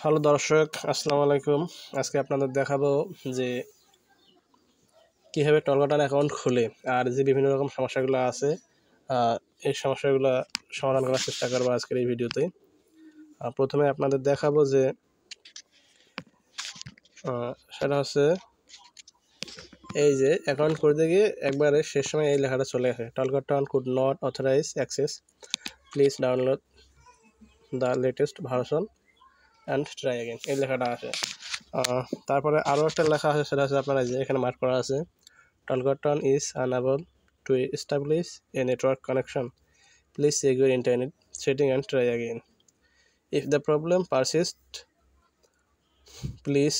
Hello দর্শক, আসসালামু আলাইকুম। আজকে আপনাদের দেখাবো যে কীভাবে টলকাটার অ্যাকাউন্ট খুলে আর যে বিভিন্ন রকম সমস্যাগুলো আছে এই সমস্যাগুলো সমাধান করার চেষ্টা করবো আজকের এই ভিডিওতে। প্রথমে আপনাদের দেখাবো যে সেটা হচ্ছে এই যে অ্যাকাউন্ট করতে গিয়ে একবারে শেষ সময় এই লেখাটা চলে আসে, Talkatone could not authorize access, please download the latest version and try again, এই লেখাটা আসে। তারপরে আরও একটা লেখা আছে, সেটা হচ্ছে আপনারা যে এখানে মার্ক করা আছে, Tolkien is unable to establish a network connection. Please check your internet setting and try again. If the problem persists, please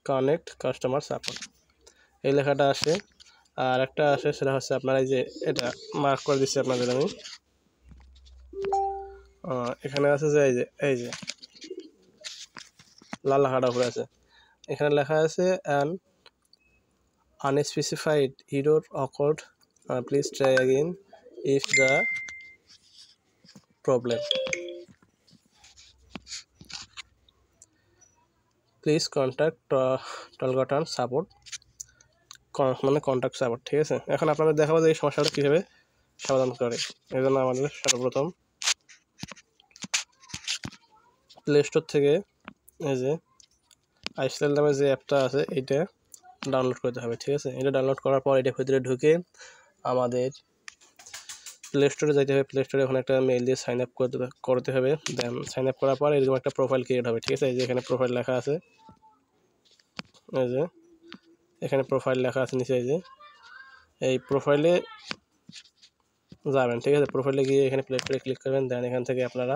connect customer support. এই লেখাটা আসে। আর একটা আসে, সেটা হচ্ছে আপনারা এই যে এটা মার্ক করে দিচ্ছি আপনাদের আমি। এখানে আছে যে এই যে লাল লেখাটা উপরে আছে, এখানে লেখা আছে an unspecified error occurred. Please try again if the problem. Please contact Talkatone support, মানে কন্ট্যাক্ট সাপোর্ট। ঠিক আছে, এখন আপনাদের দেখাবো যে এই সমস্যাটা কীভাবে সমাধান করে। এই জন্য আমাদের সর্বপ্রথম প্লে স্টোর থেকে এই যে আইসেল নামে যে অ্যাপটা আছে এইটা ডাউনলোড করতে হবে। ঠিক আছে, এটা ডাউনলোড করার পর এটার ভিতরে ঢুকে আমাদের প্লে স্টোরে যাইতে হবে। প্লে স্টোরে ওখানে একটা মেইল দিয়ে সাইন আপ করতে হবে। দেন সাইন আপ করার পর এরকম একটা প্রোফাইল ক্রিয়েট হবে। ঠিক আছে, এই যে এখানে প্রোফাইল লেখা আছে, এই যে এখানে প্রোফাইল লেখা আছে নিচে, এই যে এই প্রোফাইলে যাবেন। ঠিক আছে, প্রোফাইলে গিয়ে এখানে প্লে স্টোরে ক্লিক করবেন। দেন এখান থেকে আপনারা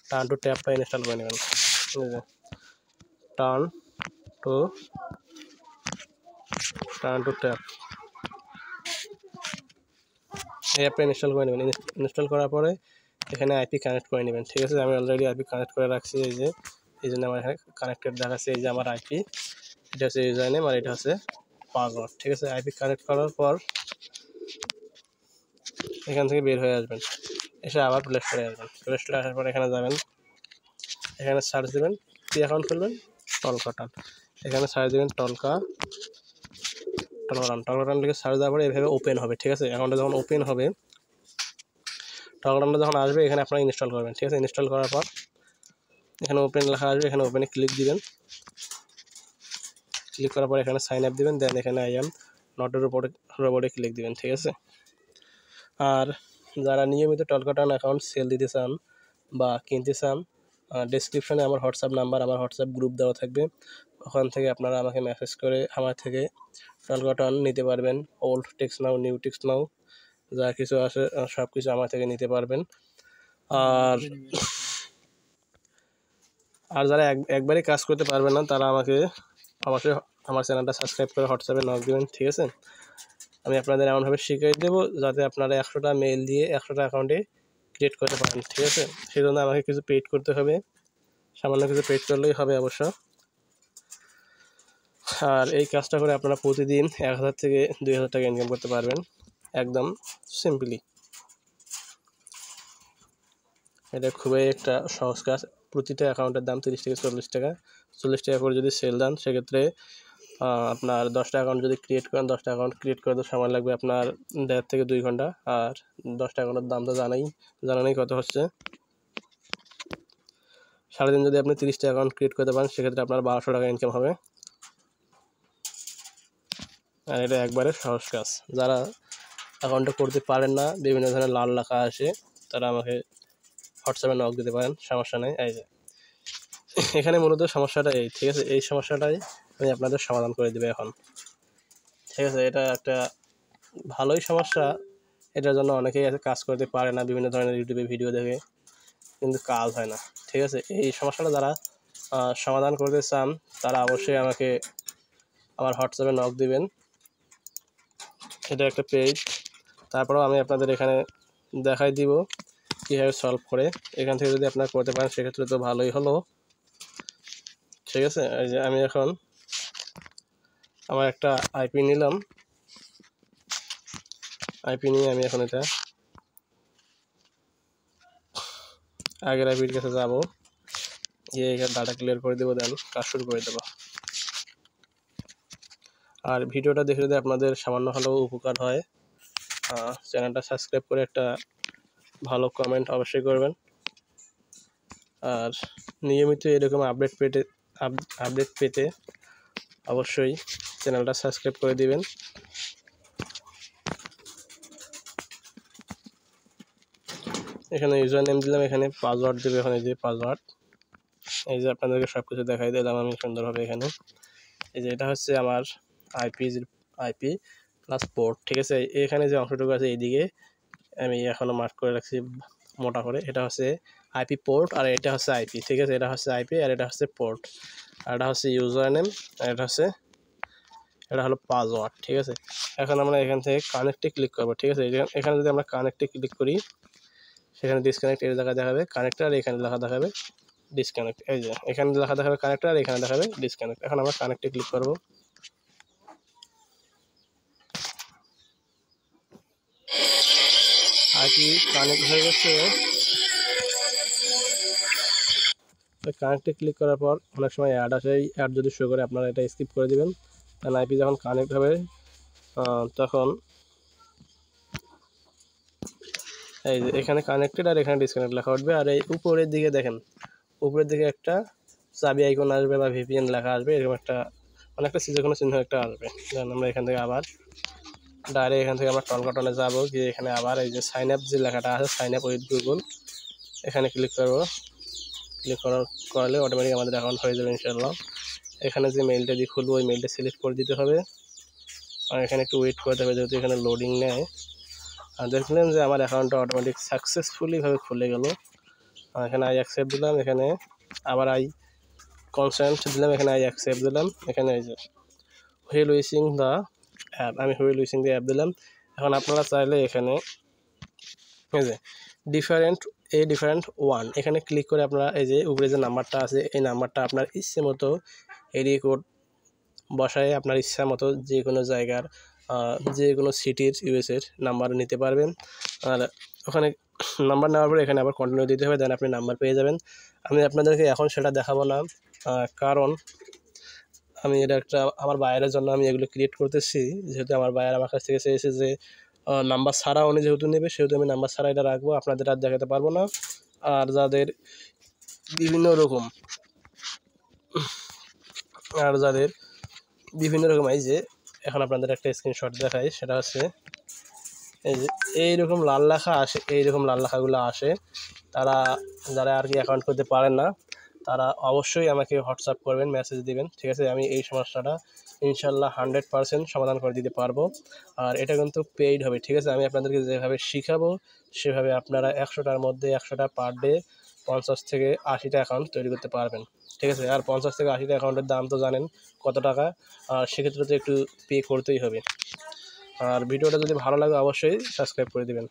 টার্ন টু ট্যাবটা ইনস্টল করে নেবেন। টার্ন টু ট্যাব এই অ্যাপটা ইনস্টল করে নেবেন। ইনস্টল করার পরে এখানে আইপি কানেক্ট করে নেবেন। ঠিক আছে, আমি অলরেডি আইপি কানেক্ট করে রাখছি, এই জন্য আমার এখানে কানেক্টেড দেখাচ্ছে। এই যে আমার আইপি, এটা হচ্ছে ইউজার নেম আর এটা হচ্ছে পাসওয়ার্ড। ঠিক আছে, আইপি কানেক্ট করার পর এখান থেকে বের হয়ে আসবেন, এসে আবার প্লে স্টোরে আসবেন। প্লে স্টোরে আসার পর এখানে যাবেন, এখানে সার্চ দেবেন, কি অ্যাকাউন্ট খুলবেন, টলকাটান। এখানে সার্চ দেবেন টলকাটান লিখে সার্চ দেওয়ার পরে এভাবে ওপেন হবে। ঠিক আছে, অ্যাকাউন্টটা যখন ওপেন হবে, টলকাটানটা যখন আসবে এখানে আপনারা ইনস্টল করবেন। ঠিক আছে, ইনস্টল করার পর এখানে ওপেন লেখা আসবে, এখানে ওপেনে ক্লিক দিবেন। ক্লিক করার পর এখানে সাইন আপ দিবেন। দেন এখানে আই এম নট রোবটে ক্লিক দিবেন। ঠিক আছে, আর যারা নিয়মিত টলকাটান অ্যাকাউন্ট সেল দিতে চান বা কিনতে চান, ডেসক্রিপশনে আমার হোয়াটসঅ্যাপ নাম্বার, আমার হোয়াটসঅ্যাপ গ্রুপ দেওয়া থাকবে, ওখান থেকে আপনারা আমাকে মেসেজ করে আমার থেকে টলকাটান নিতে পারবেন। ওল্ড টেক্স নাও, নিউ টেক্স নাও, যা কিছু আছে সব কিছু আমার থেকে নিতে পারবেন। আর যারা একবারই কাজ করতে পারবেন না, তারা আমাকে অবশ্যই আমার চ্যানেলটা সাবস্ক্রাইব করে হোয়াটসঅ্যাপে নক দেবেন। ঠিক আছে, আমি আপনাদের এমনভাবে শিখিয়ে দেবো যাতে আপনারা 100টা মেল দিয়ে 100টা অ্যাকাউন্টে ক্রিয়েট করতে পারেন। ঠিক আছে, সেই জন্য আমাকে কিছু পেইড করতে হবে, সামান্য কিছু পেইড করলেই হবে অবশ্য। আর এই কাজটা করে আপনারা প্রতিদিন 1000 থেকে 2000 টাকা ইনকাম করতে পারবেন, একদম সিম্পলি। এটা খুবই একটা সহজ কাজ। প্রতিটা অ্যাকাউন্টের দাম 30 থেকে 40 টাকা। 40 টাকা করে যদি সেল দেন, সেক্ষেত্রে আপনার 10টা অ্যাকাউন্ট যদি ক্রিয়েট করেন, 10টা অ্যাকাউন্ট ক্রিয়েট করতে সময় লাগবে আপনার 1.5 থেকে 2 ঘন্টা। আর 10টা অ্যাকাউন্টের দাম তো জানাই কত হচ্ছে। সারাদিন যদি আপনি 30টা অ্যাকাউন্ট ক্রিয়েট করতে পারেন, সেক্ষেত্রে আপনার 1200 টাকা ইনকাম হবে। আর এটা একবারে সহজ কাজ। যারা অ্যাকাউন্টটা করতে পারেন না, বিভিন্ন ধরনের লাল লেখা আসে, তারা আমাকে হোয়াটসঅ্যাপে নক দিতে পারেন, সমস্যা নেই। এই যে এখানে মূলত সমস্যাটা এই, ঠিক আছে, এই সমস্যাটাই আমি আপনাদের সমাধান করে দেবো এখন। ঠিক আছে, এটা একটা ভালোই সমস্যা। এটার জন্য অনেকেই আছে কাজ করতে পারে না, বিভিন্ন ধরনের ইউটিউবে ভিডিও দেখে, কিন্তু কাজ হয় না। ঠিক আছে, এই সমস্যাটা যারা সমাধান করতে চান, তারা অবশ্যই আমাকে আমার হোয়াটসঅ্যাপে নক দিবেন। এটা একটা পেজ, তারপরেও আমি আপনাদের এখানে দেখাই দিব কীভাবে সলভ করে। এখান থেকে যদি আপনারা করতে পারেন, সেক্ষেত্রে তো ভালোই হলো। ঠিক আছে, এই যে আমি এখন আমার একটা আইপি নিলাম, আইপি নিয়ে আমি এখন এটা আগের আইপির কাছে যাব। গিয়ে এখানে ডাটা ক্লিয়ার করে দেবো, দেন কাজ শুরু করে দেবো। আর ভিডিওটা দেখে যদি আপনাদের সামান্য হলেও উপকার হয়, চ্যানেলটা সাবস্ক্রাইব করে একটা ভালো কমেন্ট অবশ্যই করবেন। আর নিয়মিত এরকম আপডেট পেতে অবশ্যই চ্যানেলটা সাবস্ক্রাইব করে দিবেন। এখানে ইউজার নেম দিলাম, এখানে পাসওয়ার্ড দেবে, এখানে যে পাসওয়ার্ড, এই যে আপনাদেরকে সব কিছু দেখাই দিলাম আমি সুন্দরভাবে। এখানে এই যে এটা হচ্ছে আমার আইপি প্লাস পোর্ট, ঠিক আছে। এখানে যে অংশটুকু আছে এইদিকে আমি এখনও মার্ক করে রাখছি মোটা করে, এটা হচ্ছে আইপি পোর্ট আর এটা হচ্ছে আইপি, ঠিক আছে। এটা হচ্ছে আইপি আর এটা হচ্ছে পোর্ট, আর এটা হচ্ছে ইউজার নেম আর এটা হলো পাসওয়ার্ড, ঠিক আছে। এখন আমরা এখান থেকে কানেক্টে ক্লিক করবো, ঠিক আছে। এখানে যদি আমরা কানেক্টে ক্লিক করি, সেখানে ডিসকানেক্ট এর জায়গা দেখাবে কানেক্টর, আর এখানে লেখা দেখাবে ডিসকানেক্ট। এই যে এখানে লেখা দেখাবে কানেক্টর আর এখানে দেখাবে ডিসকানেক্ট। এখন আমরা কানেক্টে ক্লিক করব। আইপি কানেক্ট হয়ে গেছে। কানেক্টে ক্লিক করার পর অনেক সময় অ্যাড আসে, এই অ্যাড যদি শো করে আপনারা এটা স্কিপ করে দেবেন। কারণ আইপি যখন কানেক্ট হবে তখন এই যে এখানে কানেক্টেড আর এখানে ডিসকানেক্ট লেখা উঠবে। আর এই উপরের দিকে দেখেন, উপরের দিকে একটা চাবি আইকন আসবে বা ভিপিএন লেখা আসবে, এরকম একটা অনেকটা কোনো চিহ্ন একটা আসবে। যেমন আমরা এখান থেকে আবার ডাইরেক্ট এখান থেকে আমরা টনকাটনে যাবো, গিয়ে এখানে আবার এই যে সাইন আপ যে লেখাটা আছে, সাইন আপ উইথ গুগল, এখানে ক্লিক করবো। ক্লিক করলে অটোমেটিক আমাদের অ্যাকাউন্ট হয়ে যাবে ইনশাআল্লাহ। এখানে যে মেইলটা দিয়ে খুলবো ওই মেইলটা সিলেক্ট করে দিতে হবে, আর এখানে একটু ওয়েট করতে হবে যেহেতু এখানে লোডিং নেয়। আর দেখলেন যে আমার অ্যাকাউন্টটা অটোমেটিক সাকসেসফুলিভাবে খুলে গেল। এখানে আই অ্যাকসেপ্ট দিলাম, এখানে আবার আই কনসেন্ট দিলাম, এখানে আই অ্যাকসেপ্ট দিলাম। এখানে এই যে হুইল ইউজিং দ্য অ্যাপ, আমি হুইল ইউজিং দ্য অ্যাপ দিলাম। এখন আপনারা চাইলে এখানে এই যে ডিফারেন্ট ওয়ান, এখানে ক্লিক করে আপনারা এই যে উপরে যে নাম্বারটা আছে এই নাম্বারটা আপনার ইচ্ছে মতো এরিয়া কোড বসায় আপনার ইচ্ছা মতো যে কোনো জায়গার যে কোনো সিটির ইউএসের নাম্বার নিতে পারবেন। আর ওখানে নাম্বার নেওয়ার পরে এখানে আবার কন্টিনিউ দিতে হবে, দেন আপনি নাম্বার পেয়ে যাবেন। আমি আপনাদেরকে এখন সেটা দেখাবো না, কারণ আমি এটা একটা আমার বায়ারের জন্য আমি এগুলো ক্রিয়েট করতেছি। যেহেতু আমার বায়ার আমার কাছ থেকে চেয়েছে যে নাম্বার ছাড়া উনি যেহেতু নেবে, সেহেতু আমি নাম্বার ছাড়া এটা রাখবো, আপনাদের আর দেখাতে পারবো না। আর যাদের বিভিন্ন রকম এই যে এখন আপনাদের একটা স্ক্রিনশট দেখাই, সেটা হচ্ছে এই যে এইরকম লাল লেখা আসে, এইরকম লাল লেখাগুলো আসে, যারা আর কি অ্যাকাউন্ট করতে পারেন না তারা অবশ্যই আমাকে হোয়াটসঅ্যাপ করবেন, মেসেজ দিবেন, ঠিক আছে। আমি এই সমস্যাটা ইনশাল্লাহ 100% সমাধান করে দিতে পারবো। আর এটা কিন্তু পেইড হবে, ঠিক আছে। আমি আপনাদেরকে যেভাবে শিখাবো সেভাবে আপনারা 100টার মধ্যে 100টা পার ডে 50 থেকে 80টা অ্যাকাউন্ট তৈরি করতে পারবেন, ঠিক আছে। আর 50 থেকে 80টা অ্যাকাউন্টের দাম তো জানেন কত টাকা, আর সেক্ষেত্রে তো একটু পে করতেই হবে। আর ভিডিওটা যদি ভালো লাগে অবশ্যই সাবস্ক্রাইব করে দিবেন।